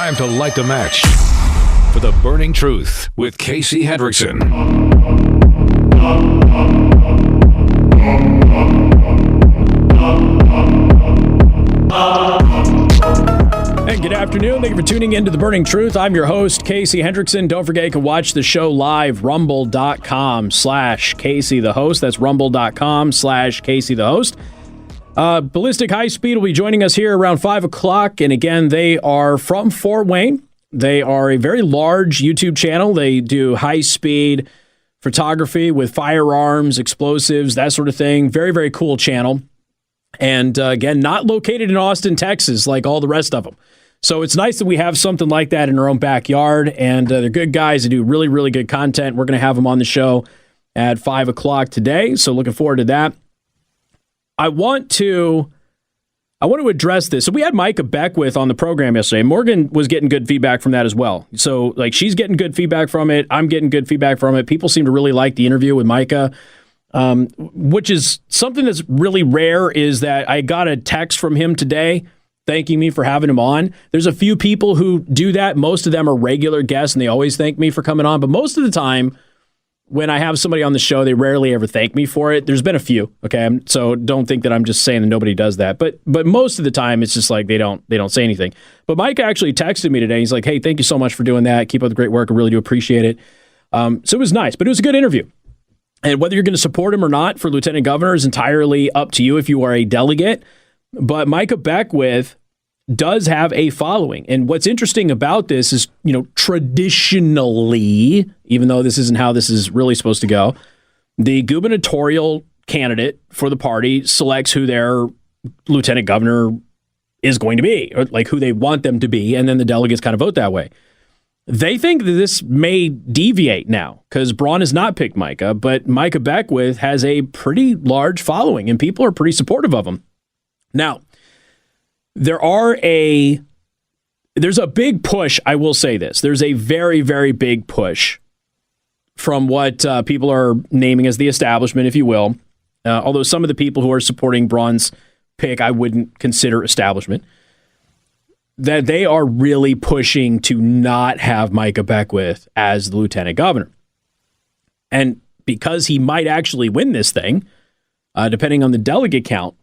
Time to light the match for the Burning Truth with Casey Hendrickson. And good afternoon. Thank you for tuning in to The Burning Truth. I'm your host, Casey Hendrickson. Don't forget you can watch the show live, rumble.com/Casey the host. That's rumble.com/Casey the host. Ballistic High Speed will be joining us here around 5 o'clock. And again, they are from Fort Wayne. They are a very large YouTube channel. They do high-speed photography with firearms, explosives, that sort of thing. Very, very cool channel. And again, not located in Austin, Texas, like all the rest of them. So it's nice that we have something like that in our own backyard. And they're good guys. They do really, really good content. We're going to have them on the show at 5 o'clock today. So looking forward to that. I want to address this. So we had Micah Beckwith on the program yesterday. Morgan was getting good feedback from that as well. So like she's getting good feedback from it. I'm getting good feedback from it. People seem to really like the interview with Micah, which is something that's really rare, is that I got a text from him today thanking me for having him on. There's a few people who do that. Most of them are regular guests and they always thank me for coming on. But most of the time, when I have somebody on the show, they rarely ever thank me for it. There's been a few, okay? So don't think that I'm just saying that nobody does that. But most of the time, it's just like they don't say anything. But Mike actually texted me today. He's like, hey, thank you so much for doing that. Keep up the great work. I really do appreciate it. So it was nice, but it was a good interview. And whether you're going to support him or not for lieutenant governor is entirely up to you if you are a delegate. But Micah Beckwith does have a following. And what's interesting about this is, traditionally, even though this isn't how this is really supposed to go, the gubernatorial candidate for the party selects who their lieutenant governor is going to be, or like who they want them to be, and then the delegates kind of vote that way. They think that this may deviate now because Braun has not picked Micah, but Micah Beckwith has a pretty large following, and people are pretty supportive of him. Now, there's a big push, I will say this. There's a very, very big push from what people are naming as the establishment, if you will. Although some of the people who are supporting Braun's pick, I wouldn't consider establishment. That they are really pushing to not have Micah Beckwith as the lieutenant governor. And because he might actually win this thing, depending on the delegate count,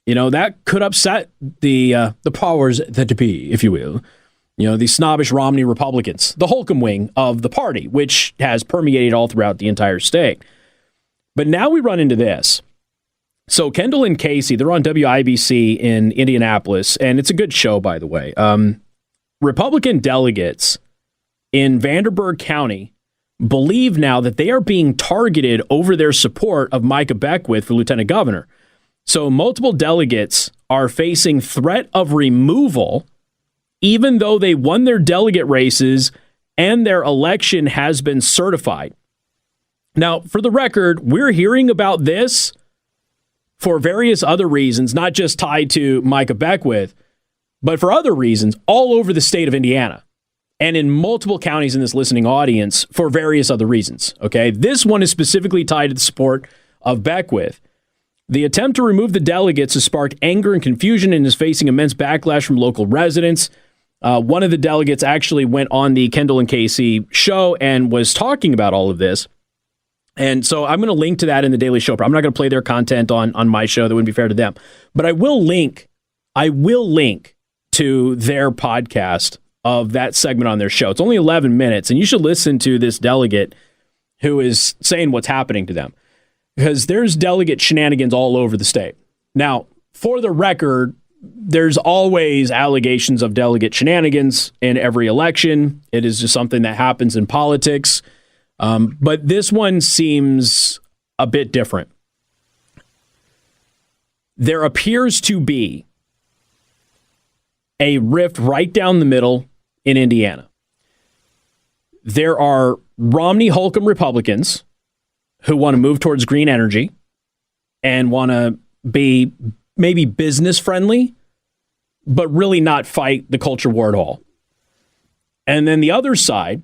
that could upset the powers that be, if you will. The snobbish Romney Republicans, the Holcomb wing of the party, which has permeated all throughout the entire state. But now we run into this. So Kendall and Casey, they're on WIBC in Indianapolis, and it's a good show, by the way. Republican delegates in Vanderburgh County believe now that they are being targeted over their support of Micah Beckwith for lieutenant governor. So multiple delegates are facing threat of removal, even though they won their delegate races and their election has been certified. Now, for the record, we're hearing about this for various other reasons, not just tied to Micah Beckwith, but for other reasons all over the state of Indiana and in multiple counties in this listening audience for various other reasons. Okay, this one is specifically tied to the support of Beckwith. The attempt to remove the delegates has sparked anger and confusion and is facing immense backlash from local residents. One of the delegates actually went on the Kendall and Casey show and was talking about all of this. And so I'm going to link to that in the Daily Show. I'm not going to play their content on my show. That wouldn't be fair to them. But I will link to their podcast of that segment on their show. It's only 11 minutes, and you should listen to this delegate who is saying what's happening to them. Because there's delegate shenanigans all over the state. Now, for the record, there's always allegations of delegate shenanigans in every election. It is just something that happens in politics. But this one seems a bit different. There appears to be a rift right down the middle in Indiana. There are Romney Holcomb Republicans who want to move towards green energy and want to be maybe business friendly, but really not fight the culture war at all. And then the other side,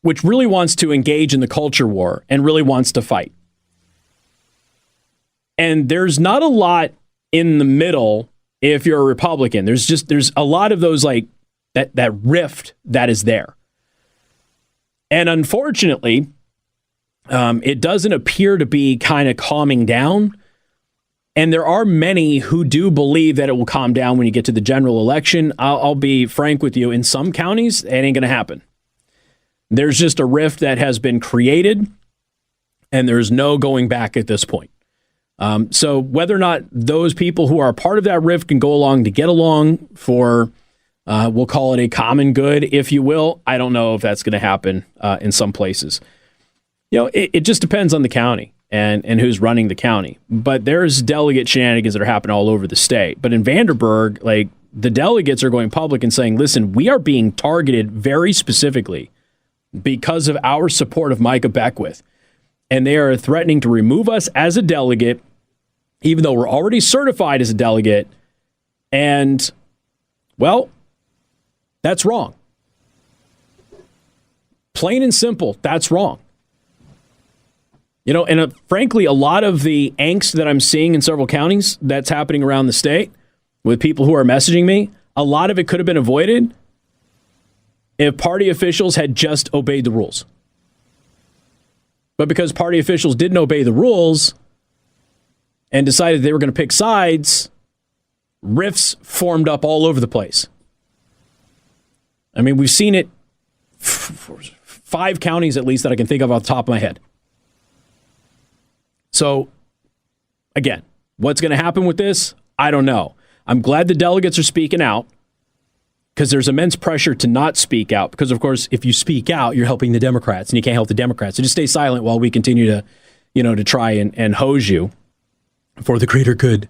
which really wants to engage in the culture war and really wants to fight. And there's not a lot in the middle if you're a Republican. There's a lot of those like that rift that is there. And unfortunately, it doesn't appear to be kind of calming down. And there are many who do believe that it will calm down when you get to the general election. I'll be frank with you. In some counties, it ain't going to happen. There's just a rift that has been created, and there's no going back at this point. So whether or not those people who are a part of that rift can go along to get along for, we'll call it a common good, if you will, I don't know if that's going to happen in some places. It just depends on the county and who's running the county. But there's delegate shenanigans that are happening all over the state. But in Vanderburgh, like, the delegates are going public and saying, listen, we are being targeted very specifically because of our support of Micah Beckwith. And they are threatening to remove us as a delegate, even though we're already certified as a delegate. And, well, that's wrong. Plain and simple, that's wrong. And frankly, a lot of the angst that I'm seeing in several counties that's happening around the state with people who are messaging me, a lot of it could have been avoided if party officials had just obeyed the rules. But because party officials didn't obey the rules and decided they were going to pick sides, rifts formed up all over the place. I mean, we've seen it 5 counties at least that I can think of off the top of my head. So, again, what's going to happen with this? I don't know. I'm glad the delegates are speaking out because there's immense pressure to not speak out because, of course, if you speak out, you're helping the Democrats, and you can't help the Democrats. So just stay silent while we continue to, to try and hose you for the greater good.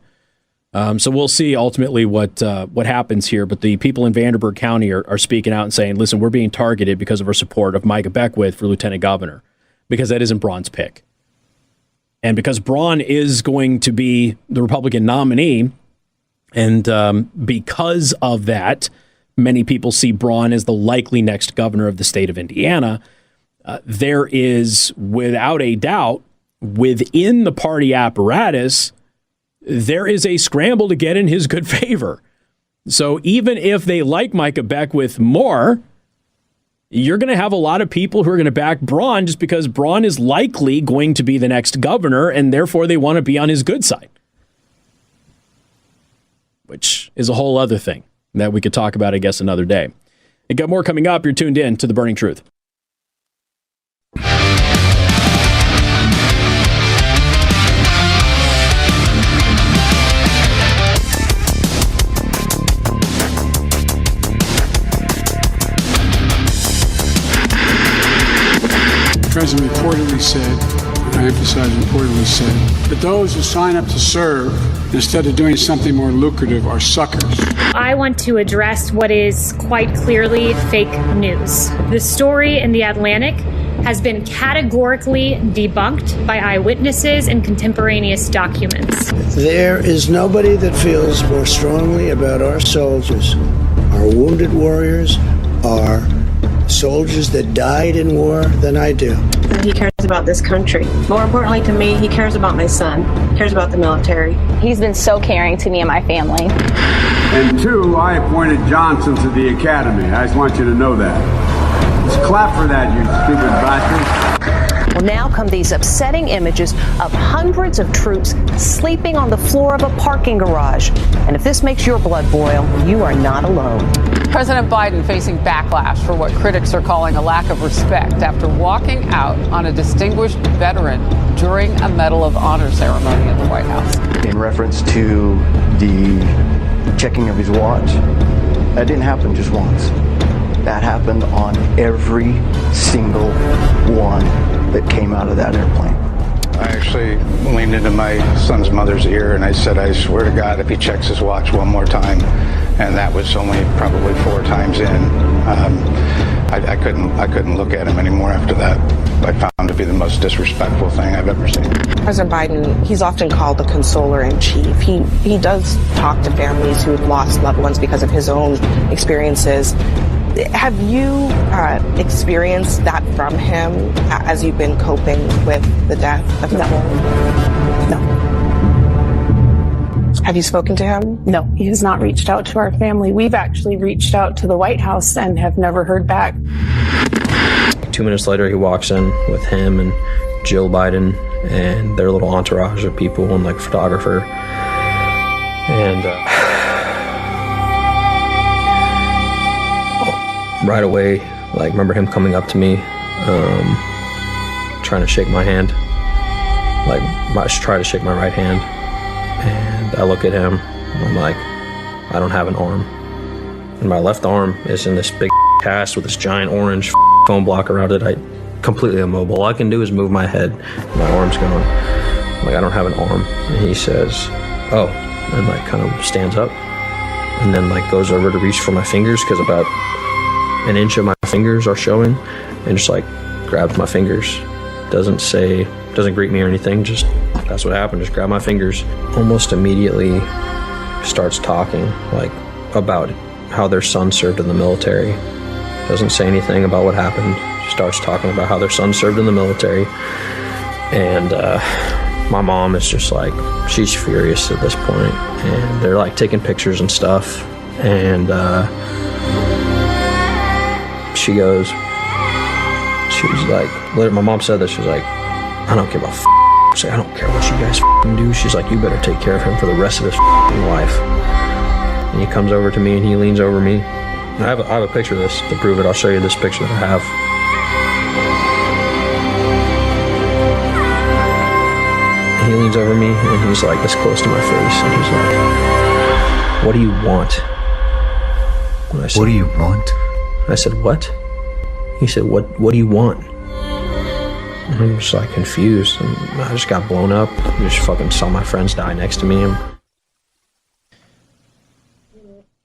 So we'll see ultimately what happens here. But the people in Vanderburgh County are speaking out and saying, listen, we're being targeted because of our support of Micah Beckwith for lieutenant governor, because that isn't Braun's pick. And because Braun is going to be the Republican nominee, and because of that, many people see Braun as the likely next governor of the state of Indiana. There is, without a doubt, within the party apparatus, there is a scramble to get in his good favor. So even if they like Micah Beckwith more, you're going to have a lot of people who are going to back Braun just because Braun is likely going to be the next governor, and therefore they want to be on his good side, which is a whole other thing that we could talk about, I guess, another day. And got more coming up. You're tuned in to The Burning Truth. The president reportedly said, I emphasize reportedly said, that those who sign up to serve instead of doing something more lucrative are suckers. I want to address what is quite clearly fake news. The story in The Atlantic has been categorically debunked by eyewitnesses and contemporaneous documents. There is nobody that feels more strongly about our soldiers, our wounded warriors, our soldiers that died in war than I do. He cares about this country. More importantly to me, he cares about my son, cares about the military. He's been so caring to me and my family. And 2, I appointed Johnson to the academy. I just want you to know that. Let's clap for that, you stupid bastard. Well, now come these upsetting images of hundreds of troops sleeping on the floor of a parking garage. And if this makes your blood boil, you are not alone. President Biden facing backlash for what critics are calling a lack of respect after walking out on a distinguished veteran during a Medal of Honor ceremony in the White House. In reference to the checking of his watch, that didn't happen just once. That happened on every single one that came out of that airplane. I actually leaned into my son's mother's ear and I said, I swear to God, if he checks his watch one more time, and that was only probably 4 times in, I couldn't look at him anymore after that. I found to be the most disrespectful thing I've ever seen. President Biden, he's often called the consoler-in-chief. He does talk to families who've lost loved ones because of his own experiences. Have you experienced that from him as you've been coping with the death of his No. Have you spoken to him? No, he has not reached out to our family. We've actually reached out to the White House and have never heard back. 2 minutes later, he walks in with him and Jill Biden and their little entourage of people and like photographer. And right away, like, remember him coming up to me, trying to shake my hand, like try to shake my right hand. And I look at him and I'm like, I don't have an arm. And my left arm is in this big cast with this giant orange foam block around it. I completely immobile. All I can do is move my head. My arm's gone. I'm like, I don't have an arm. And he says, oh, and like kind of stands up and then like goes over to reach for my fingers because about an inch of my fingers are showing, and just like grabs my fingers. Doesn't greet me or anything, just that's what happened. Just grab my fingers. Almost immediately starts talking like about how their son served in the military. Doesn't say anything about what happened. Starts talking about how their son served in the military. And my mom is just like, she's furious at this point. And they're like taking pictures and stuff. And she goes, she was like, my mom said this, she was like, I don't give a f***. She's like, I don't care what you guys do. She's like, you better take care of him for the rest of his life. And he comes over to me and he leans over me. And I have a picture of this to prove it. I'll show you this picture that I have. And he leans over me and he's like this close to my face. And he's like, what do you want? And I said, what do you want? I said, what? He said, what do you want? And I'm just like confused, and I just got blown up. I just fucking saw my friends die next to me.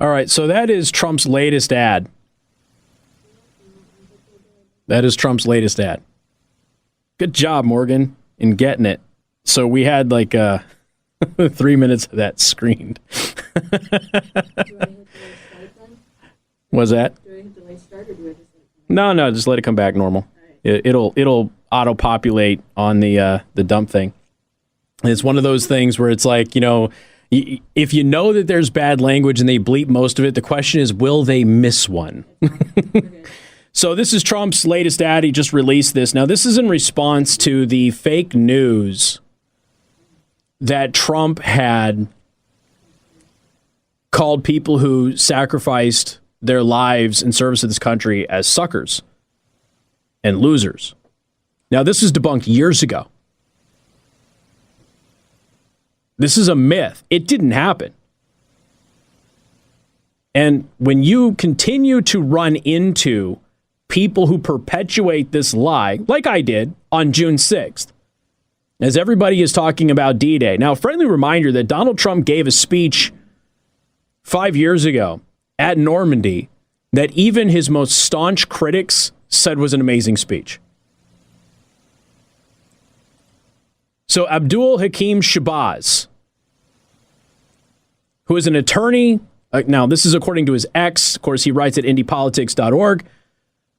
All right, so that is Trump's latest ad. That is Trump's latest ad. Good job, Morgan, in getting it. So we had like 3 minutes of that screened. Was that? No, just let it come back normal. It'll auto-populate on the dump thing. And it's one of those things where it's like, you know, if you know that there's bad language and they bleep most of it, the question is, will they miss one? So this is Trump's latest ad. He just released this. Now, this is in response to the fake news that Trump had called people who sacrificed their lives in service of this country as suckers and losers. Now, this was debunked years ago. This is a myth. It didn't happen. And when you continue to run into people who perpetuate this lie, like I did on June 6th, as everybody is talking about D-Day. Now, a friendly reminder that Donald Trump gave a speech 5 years ago at Normandy that even his most staunch critics said was an amazing speech. So Abdul Hakim Shabazz, who is an attorney, now this is according to his ex, of course he writes at indypolitics.org,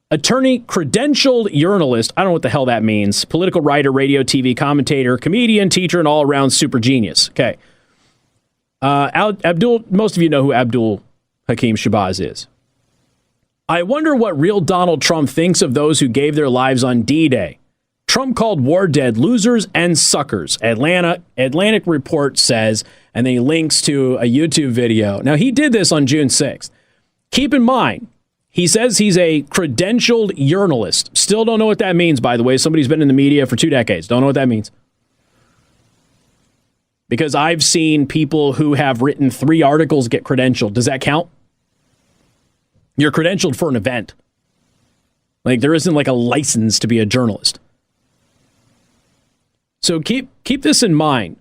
attorney, credentialed journalist, I don't know what the hell that means, political writer, radio, TV commentator, comedian, teacher, and all-around super genius. Okay. Abdul, most of you know who Abdul Hakim Shabazz is. I wonder what real Donald Trump thinks of those who gave their lives on D-Day. Trump called war dead losers and suckers. Atlantic Report says, and then he links to a YouTube video. Now, he did this on June 6th. Keep in mind, he says he's a credentialed journalist. Still don't know what that means, by the way. Somebody's been in the media for 2 decades. Don't know what that means. Because I've seen people who have written 3 articles get credentialed. Does that count? You're credentialed for an event. Like, there isn't like a license to be a journalist. So keep this in mind.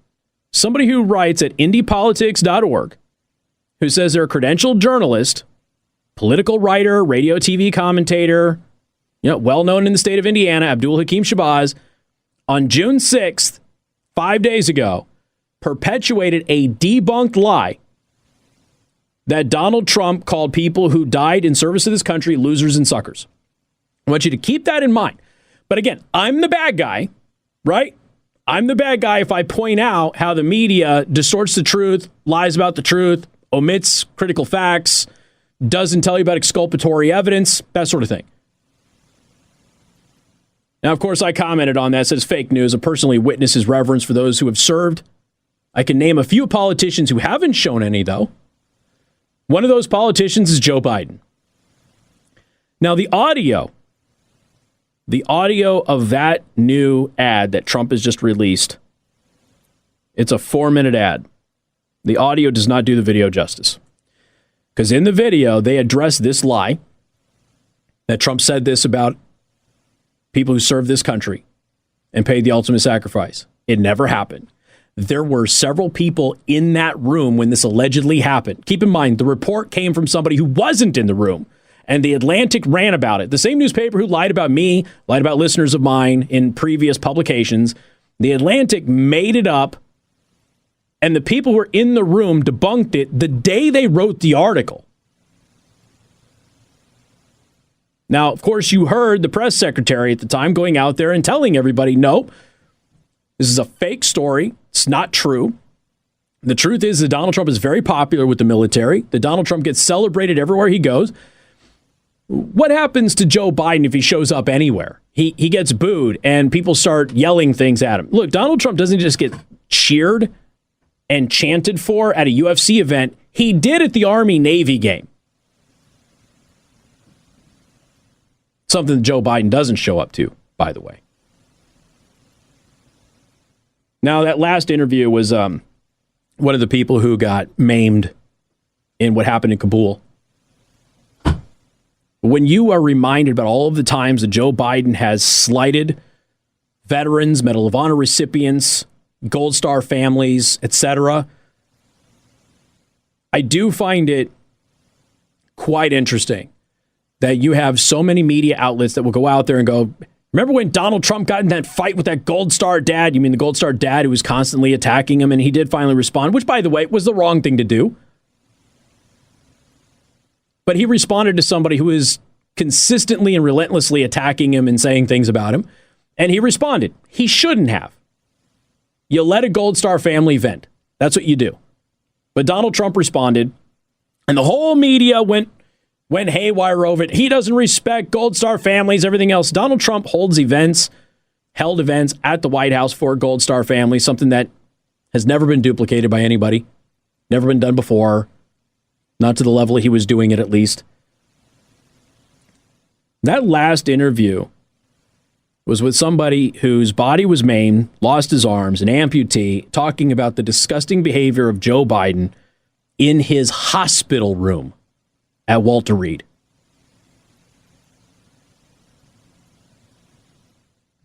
Somebody who writes at indypolitics.org, who says they're a credentialed journalist, political writer, radio, TV commentator, well known in the state of Indiana, Abdul Hakim Shabazz, on June 6th, 5 days ago, perpetuated a debunked lie that Donald Trump called people who died in service of this country losers and suckers. I want you to keep that in mind. But again, I'm the bad guy, right? I'm the bad guy if I point out how the media distorts the truth, lies about the truth, omits critical facts, doesn't tell you about exculpatory evidence, that sort of thing. Now, of course, I commented on that. Says fake news. I personally witness his reverence for those who have served. I can name a few politicians who haven't shown any, though. One of those politicians is Joe Biden. Now, the audio of that new ad that Trump has just released, it's a 4-minute ad. The audio does not do the video justice. Because in the video, they address this lie that Trump said this about people who served this country and paid the ultimate sacrifice. It never happened. There were several people in that room when this allegedly happened. Keep in mind, the report came from somebody who wasn't in the room, and The Atlantic ran about it. The same newspaper who lied about me, lied about listeners of mine in previous publications. The Atlantic made it up, and the people who were in the room debunked it the day they wrote the article. Now, of course, you heard the press secretary at the time going out there and telling everybody, no, this is a fake story. It's not true. The truth is that Donald Trump is very popular with the military. That Donald Trump gets celebrated everywhere he goes. What happens to Joe Biden if he shows up anywhere? He gets booed and people start yelling things at him. Look, Donald Trump doesn't just get cheered and chanted for at a UFC event. He did at the Army-Navy game. Something that Joe Biden doesn't show up to, by the way. Now, that last interview was one of the people who got maimed in what happened in Kabul. When you are reminded about all of the times that Joe Biden has slighted veterans, Medal of Honor recipients, Gold Star families, etc., I do find it quite interesting that you have so many media outlets that will go out there and go, remember when Donald Trump got in that fight with that Gold Star dad? You mean the Gold Star dad who was constantly attacking him, and he did finally respond, which, by the way, was the wrong thing to do. But he responded to somebody who is consistently and relentlessly attacking him and saying things about him, and he responded. He shouldn't have. You let a Gold Star family vent. That's what you do. But Donald Trump responded, and the whole media went haywire over it. He doesn't respect Gold Star families, everything else. Donald Trump held events at the White House for Gold Star families, something that has never been duplicated by anybody, never been done before, not to the level he was doing it, at least. That last interview was with somebody whose body was maimed, lost his arms, an amputee, talking about the disgusting behavior of Joe Biden in his hospital room at Walter Reed.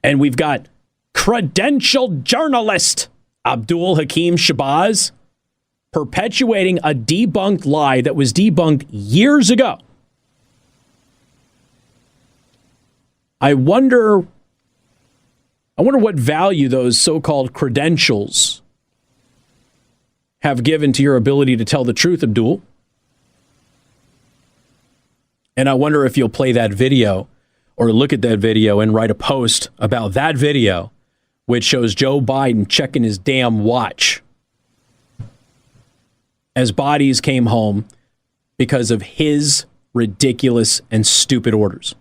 And we've got credentialed journalist Abdul Hakim Shabazz perpetuating a debunked lie that was debunked years ago. I wonder what value those so-called credentials have given to your ability to tell the truth, Abdul. And I wonder if you'll play that video or look at that video and write a post about that video, which shows Joe Biden checking his damn watch as bodies came home because of his ridiculous and stupid orders.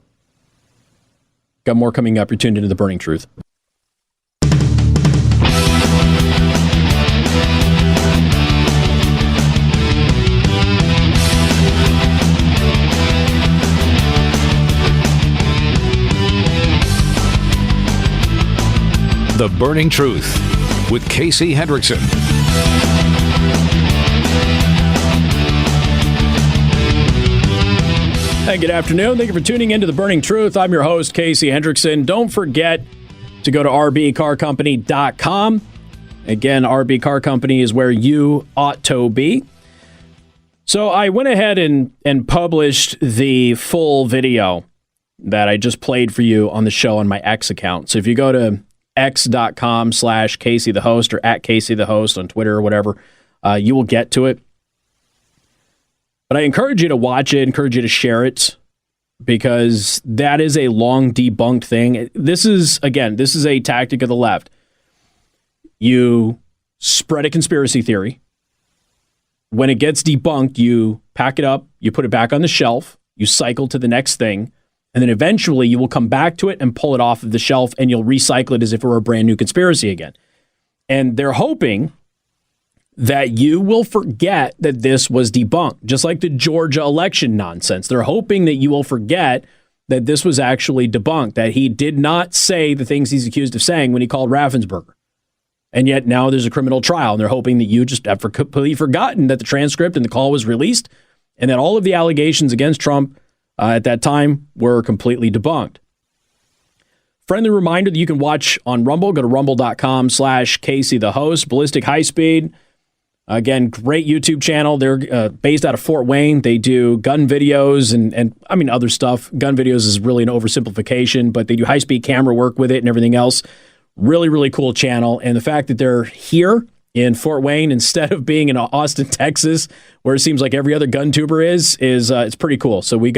Got more coming up. You're tuned into The Burning Truth. The Burning Truth with Casey Hendrickson. Hey, good afternoon. Thank you for tuning in to The Burning Truth. I'm your host, Casey Hendrickson. Don't forget to go to rbcarcompany.com. Again, RB Car Company is where you ought to be. So I went ahead and published the full video that I just played for you on the show on my X account. So if you go to x.com/Casey the host or at Casey the host on Twitter or whatever, you will get to it. But I encourage you to watch it, encourage you to share it, because that is a long debunked thing. This is a tactic of the left. you spread a conspiracy theory. When it gets debunked, you pack it up, you put it back on the shelf, you cycle to the next thing, and then eventually you will come back to it and pull it off of the shelf, and you'll recycle it as if it were a brand new conspiracy again. And they're hoping that you will forget that this was debunked, just like the Georgia election nonsense. They're hoping that you will forget that this was actually debunked, that he did not say the things he's accused of saying when he called Raffensperger. And yet now there's a criminal trial, and they're hoping that you just have completely forgotten that the transcript and the call was released, and that all of the allegations against Trump at that time were completely debunked. Friendly reminder that you can watch on Rumble. Go to rumble.com/Casey the host. Ballistic High Speed. Again, great YouTube channel. They're based out of Fort Wayne. They do gun videos and I mean, other stuff. Gun videos is really an oversimplification, but they do high-speed camera work with it and everything else. Really, really cool channel. And the fact that they're here in Fort Wayne instead of being in Austin, Texas, where it seems like every other gun tuber is it's pretty cool. So we're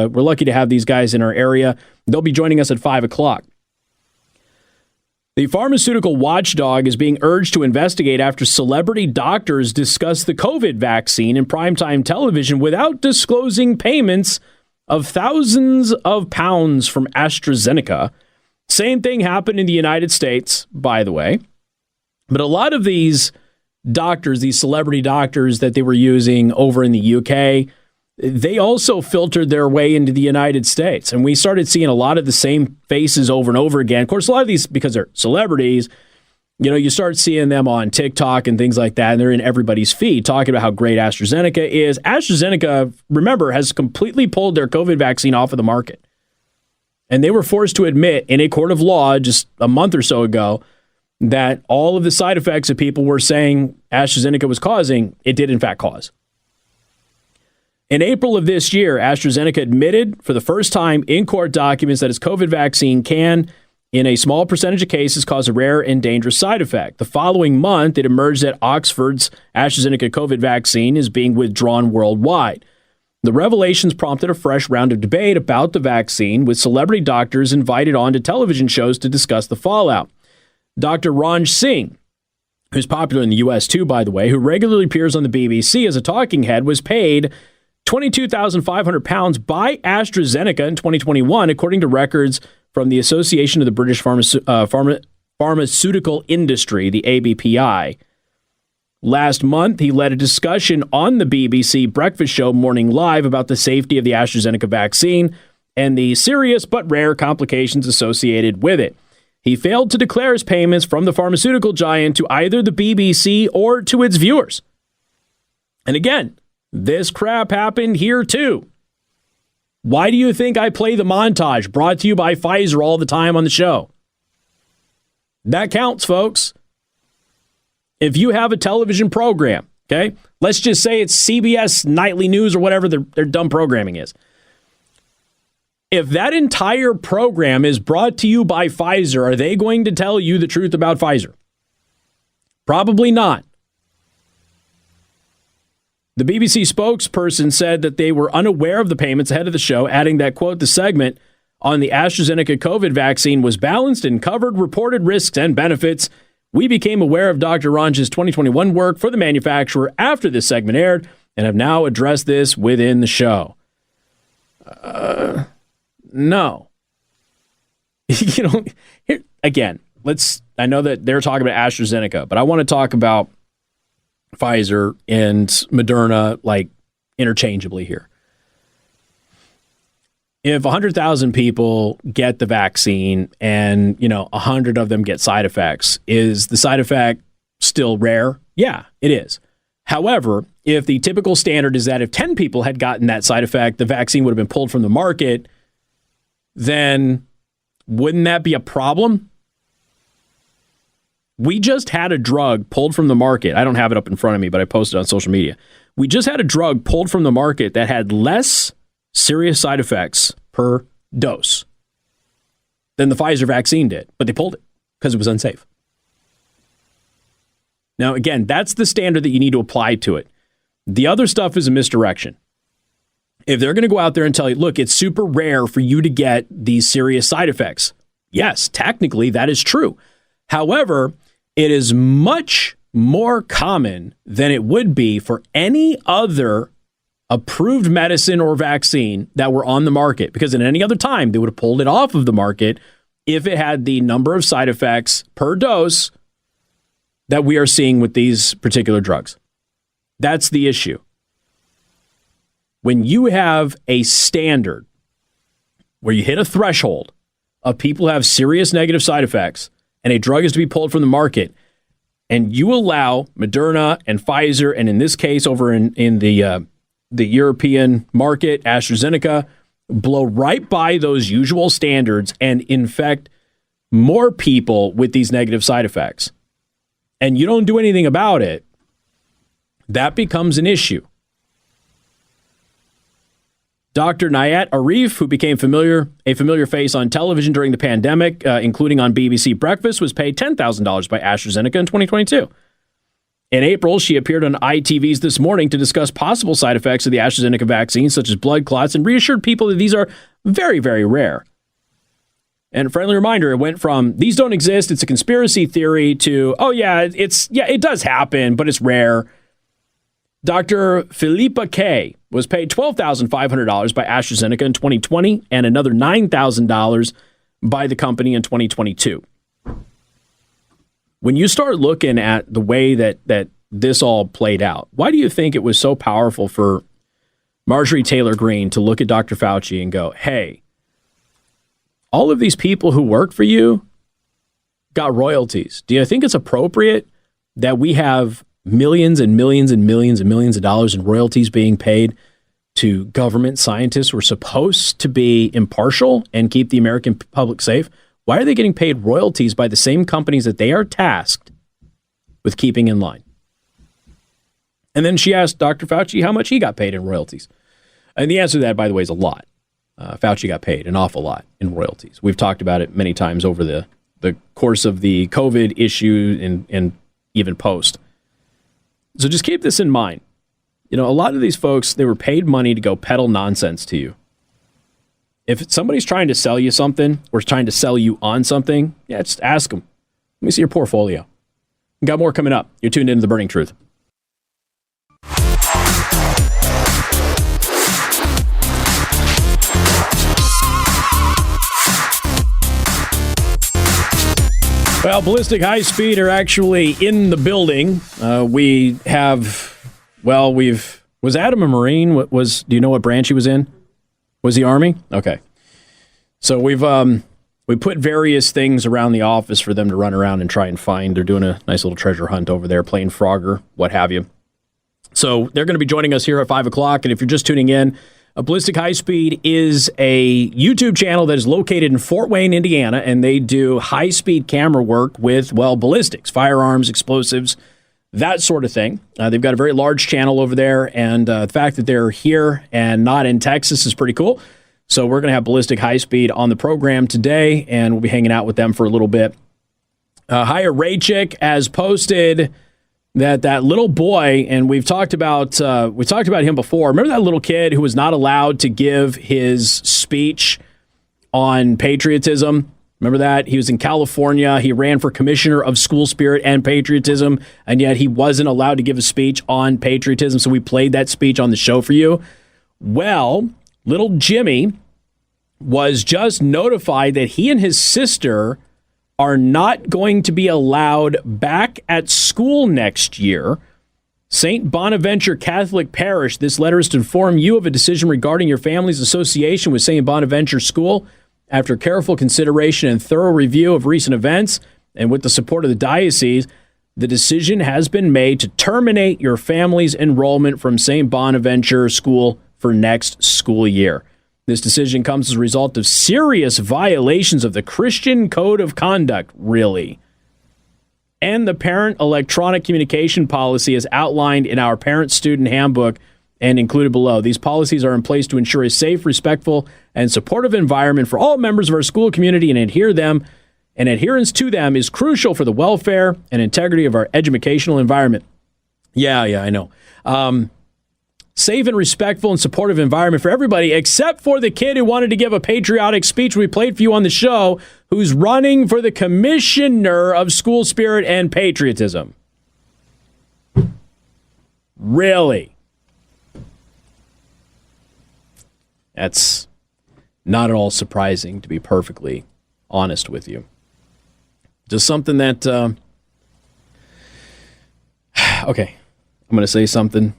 lucky to have these guys in our area. They'll be joining us at 5 o'clock. The pharmaceutical watchdog is being urged to investigate after celebrity doctors discuss the COVID vaccine in primetime television without disclosing payments of thousands of pounds from AstraZeneca. Same thing happened in the United States, by the way. But a lot of these doctors, these celebrity doctors that they were using over in the UK, they also filtered their way into the United States. And we started seeing a lot of the same faces over and over again. Of course, a lot of these, because they're celebrities, you start seeing them on TikTok and things like that, and they're in everybody's feed talking about how great AstraZeneca is. AstraZeneca, remember, has completely pulled their COVID vaccine off of the market. And they were forced to admit in a court of law just a month or so ago that all of the side effects that people were saying AstraZeneca was causing, it did in fact cause. In April of this year, AstraZeneca admitted for the first time in court documents that its COVID vaccine can, in a small percentage of cases, cause a rare and dangerous side effect. The following month, it emerged that Oxford's AstraZeneca COVID vaccine is being withdrawn worldwide. The revelations prompted a fresh round of debate about the vaccine, with celebrity doctors invited onto television shows to discuss the fallout. Dr. Ranj Singh, who's popular in the U.S. too, by the way, who regularly appears on the BBC as a talking head, was paid £22,500 by AstraZeneca in 2021, according to records from the Association of the British Pharmaceutical Industry, the ABPI. Last month, he led a discussion on the BBC breakfast show Morning Live about the safety of the AstraZeneca vaccine and the serious but rare complications associated with it. He failed to declare his payments from the pharmaceutical giant to either the BBC or to its viewers. And again, this crap happened here too. Why do you think I play the montage brought to you by Pfizer all the time on the show? That counts, folks. If you have a television program, okay, let's just say it's CBS Nightly News or whatever their dumb programming is. If that entire program is brought to you by Pfizer, are they going to tell you the truth about Pfizer? Probably not. The BBC spokesperson said that they were unaware of the payments ahead of the show, adding that, quote, the segment on the AstraZeneca COVID vaccine was balanced and covered reported risks and benefits. We became aware of Dr. Ranj's 2021 work for the manufacturer after this segment aired and have now addressed this within the show. No. Here, again, I know that they're talking about AstraZeneca, but I want to talk about Pfizer and Moderna like interchangeably here. If 100,000 people get the vaccine and, 100 of them get side effects, is the side effect still rare? Yeah, it is. However, if the typical standard is that if 10 people had gotten that side effect, the vaccine would have been pulled from the market, then wouldn't that be a problem? We just had a drug pulled from the market. I don't have it up in front of me, but I posted on social media. We just had a drug pulled from the market that had less serious side effects per dose than the Pfizer vaccine did, but they pulled it because it was unsafe. Now, again, that's the standard that you need to apply to it. The other stuff is a misdirection. If they're going to go out there and tell you, look, it's super rare for you to get these serious side effects. Yes, technically that is true. However, it is much more common than it would be for any other approved medicine or vaccine that were on the market, because at any other time they would have pulled it off of the market if it had the number of side effects per dose that we are seeing with these particular drugs. That's the issue. When you have a standard where you hit a threshold of people who have serious negative side effects and a drug is to be pulled from the market, and you allow Moderna and Pfizer, and in this case over in the European market, AstraZeneca, blow right by those usual standards and infect more people with these negative side effects, and you don't do anything about it, that becomes an issue. Dr. Nayat Arif, who became a familiar face on television during the pandemic, including on BBC Breakfast, was paid $10,000 by AstraZeneca in 2022. In April, she appeared on ITV's This Morning to discuss possible side effects of the AstraZeneca vaccine, such as blood clots, and reassured people that these are very, very rare. And a friendly reminder, it went from these don't exist, it's a conspiracy theory, to, oh yeah, it does happen, but it's rare. Dr. Philippa K. was paid $12,500 by AstraZeneca in 2020 and another $9,000 by the company in 2022. When you start looking at the way that this all played out, why do you think it was so powerful for Marjorie Taylor Greene to look at Dr. Fauci and go, hey, all of these people who work for you got royalties. Do you think it's appropriate that we have millions and millions and millions and millions of dollars in royalties being paid to government scientists who are supposed to be impartial and keep the American public safe? Why are they getting paid royalties by the same companies that they are tasked with keeping in line? And then she asked Dr. Fauci how much he got paid in royalties. And the answer to that, by the way, is a lot. Fauci got paid an awful lot in royalties. We've talked about it many times over the course of the COVID issue and even post. So just keep this in mind. You know, a lot of these folks, they were paid money to go peddle nonsense to you. If somebody's trying to sell you something or trying to sell you on something, yeah, just ask them. Let me see your portfolio. We got more coming up. You're tuned into The Burning Truth. Well, Ballistic High Speed are actually in the building. Was Adam a Marine? Do you know what branch he was in? Was he Army? Okay. So we put various things around the office for them to run around and try and find. They're doing a nice little treasure hunt over there, playing Frogger, what have you. So they're going to be joining us here at 5 o'clock. And if you're just tuning in, Ballistic High Speed is a YouTube channel that is located in Fort Wayne, Indiana, and they do high-speed camera work with, well, ballistics, firearms, explosives, that sort of thing. They've got a very large channel over there, and the fact that they're here and not in Texas is pretty cool. So we're going to have Ballistic High Speed on the program today, and we'll be hanging out with them for a little bit. Higher Raychick has posted that little boy, and we've talked about him before. Remember that little kid who was not allowed to give his speech on patriotism? Remember that? He was in California. He ran for commissioner of school spirit and patriotism, and yet he wasn't allowed to give a speech on patriotism, so we played that speech on the show for you. Well, little Jimmy was just notified that he and his sister are not going to be allowed back at school next year. St. Bonaventure Catholic Parish, this letter is to inform you of a decision regarding your family's association with St. Bonaventure School. After careful consideration and thorough review of recent events, and with the support of the diocese, the decision has been made to terminate your family's enrollment from St. Bonaventure School for next school year. This decision comes as a result of serious violations of the Christian Code of Conduct, really, and the parent electronic communication policy as outlined in our parent-student handbook and included below. These policies are in place to ensure a safe, respectful, and supportive environment for all members of our school community, and adherence to them is crucial for the welfare and integrity of our educational environment. Yeah, I know. safe and respectful and supportive environment for everybody, except for the kid who wanted to give a patriotic speech we played for you on the show, who's running for the commissioner of school spirit and patriotism. Really? That's not at all surprising, to be perfectly honest with you. Just something that, okay, I'm going to say something.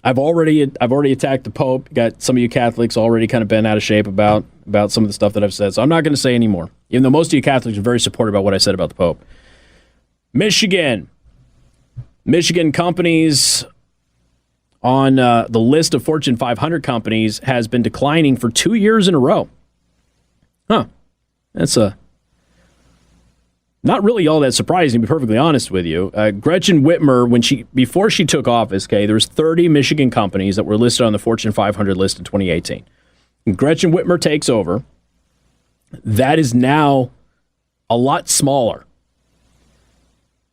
I've already attacked the Pope. Got some of you Catholics already kind of bent out of shape about some of the stuff that I've said, so I'm not going to say any more, even though most of you Catholics are very supportive about what I said about the Pope. Michigan companies on the list of Fortune 500 companies has been declining for 2 years in a row. That's not really all that surprising, to be perfectly honest with you. Gretchen Whitmer, before she took office, there was 30 Michigan companies that were listed on the Fortune 500 list in 2018. And Gretchen Whitmer takes over. That is now a lot smaller.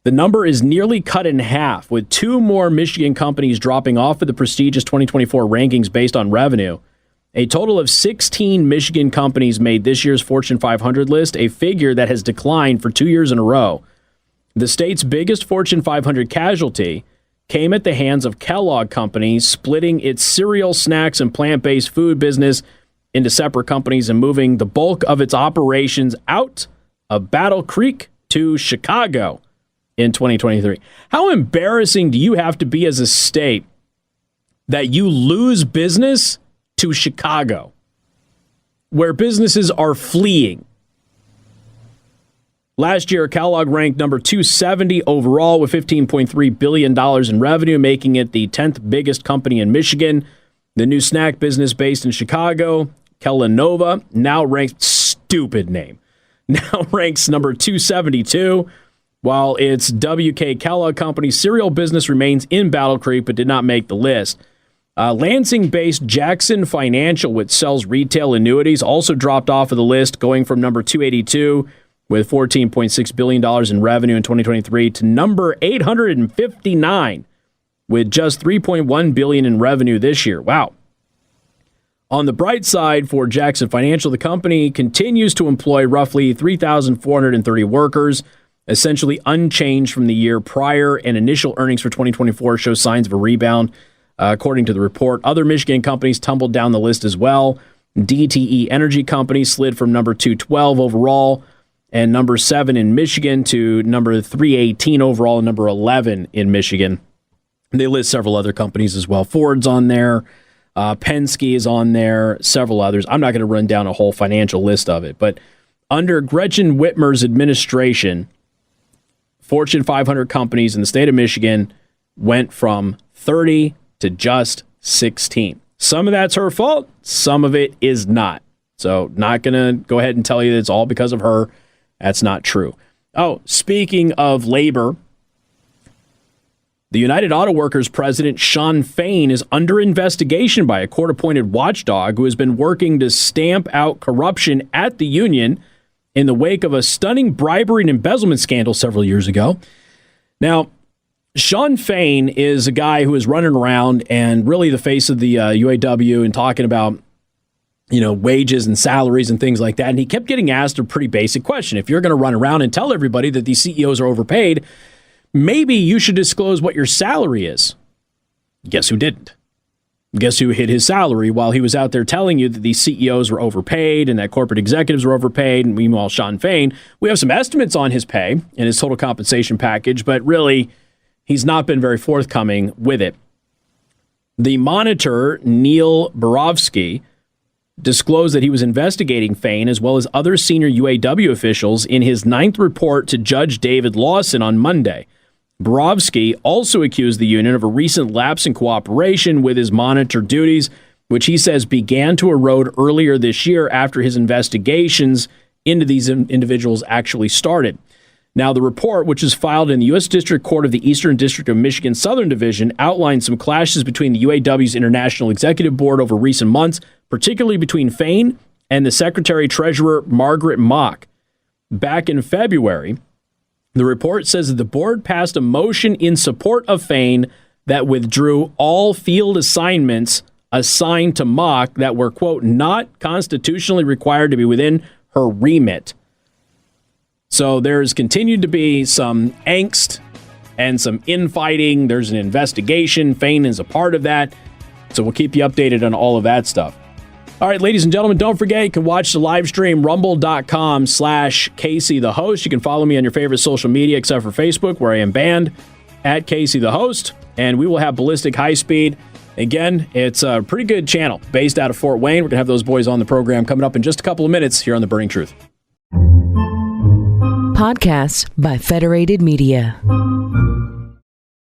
The number is nearly cut in half, with 2 more Michigan companies dropping off of the prestigious 2024 rankings based on revenue. A total of 16 Michigan companies made this year's Fortune 500 list, a figure that has declined for 2 years in a row. The state's biggest Fortune 500 casualty came at the hands of Kellogg Company, splitting its cereal, snacks, and plant-based food business into separate companies and moving the bulk of its operations out of Battle Creek to Chicago in 2023. How embarrassing do you have to be as a state that you lose business to Chicago, where businesses are fleeing? Last year, Kellogg ranked number 270 overall with $15.3 billion in revenue, making it the 10th biggest company in Michigan. The new snack business based in Chicago, Kellanova, now ranks number 272, while its WK Kellogg Company cereal business remains in Battle Creek but did not make the list. Lansing-based Jackson Financial, which sells retail annuities, also dropped off of the list, going from number 282 with $14.6 billion in revenue in 2023 to number 859 with just $3.1 billion in revenue this year. Wow. On the bright side for Jackson Financial, the company continues to employ roughly 3,430 workers, essentially unchanged from the year prior, and initial earnings for 2024 show signs of a rebound. According to the report, other Michigan companies tumbled down the list as well. DTE Energy Company slid from number 212 overall and number 7 in Michigan to number 318 overall and number 11 in Michigan. They list several other companies as well. Ford's on there. Penske is on there. Several others. I'm not going to run down a whole financial list of it, but under Gretchen Whitmer's administration, Fortune 500 companies in the state of Michigan went from 30 to just 16. Some of that's her fault. Some of it is not. So not going to go ahead and tell you that it's all because of her. That's not true. Oh, speaking of labor, the United Auto Workers president, Shawn Fain, is under investigation by a court-appointed watchdog who has been working to stamp out corruption at the union in the wake of a stunning bribery and embezzlement scandal several years ago. Now, Shawn Fain is a guy who is running around and really the face of the UAW and talking about, wages and salaries and things like that. And he kept getting asked a pretty basic question. If you're going to run around and tell everybody that these CEOs are overpaid, maybe you should disclose what your salary is. Guess who didn't? Guess who hid his salary while he was out there telling you that these CEOs were overpaid and that corporate executives were overpaid? And meanwhile, Shawn Fain, we have some estimates on his pay and his total compensation package, but really, he's not been very forthcoming with it. The Monitor, Neil Borovsky, disclosed that he was investigating Fain as well as other senior UAW officials in his 9th report to Judge David Lawson on Monday. Borovsky also accused the union of a recent lapse in cooperation with his Monitor duties, which he says began to erode earlier this year after his investigations into these individuals actually started. Now, the report, which is filed in the U.S. District Court of the Eastern District of Michigan Southern Division, outlines some clashes between the UAW's International Executive Board over recent months, particularly between Fain and the Secretary-Treasurer Margaret Mock. Back in February, the report says that the board passed a motion in support of Fain that withdrew all field assignments assigned to Mock that were, quote, not constitutionally required to be within her remit. So there's continued to be some angst and some infighting. There's an investigation. Fain is a part of that. So we'll keep you updated on all of that stuff. All right, ladies and gentlemen, don't forget you can watch the live stream, rumble.com/Casey the host. You can follow me on your favorite social media except for Facebook, where I am banned, at Casey the host. And we will have Ballistic High Speed. Again, it's a pretty good channel based out of Fort Wayne. We're going to have those boys on the program coming up in just a couple of minutes here on The Burning Truth. Podcasts by Federated Media.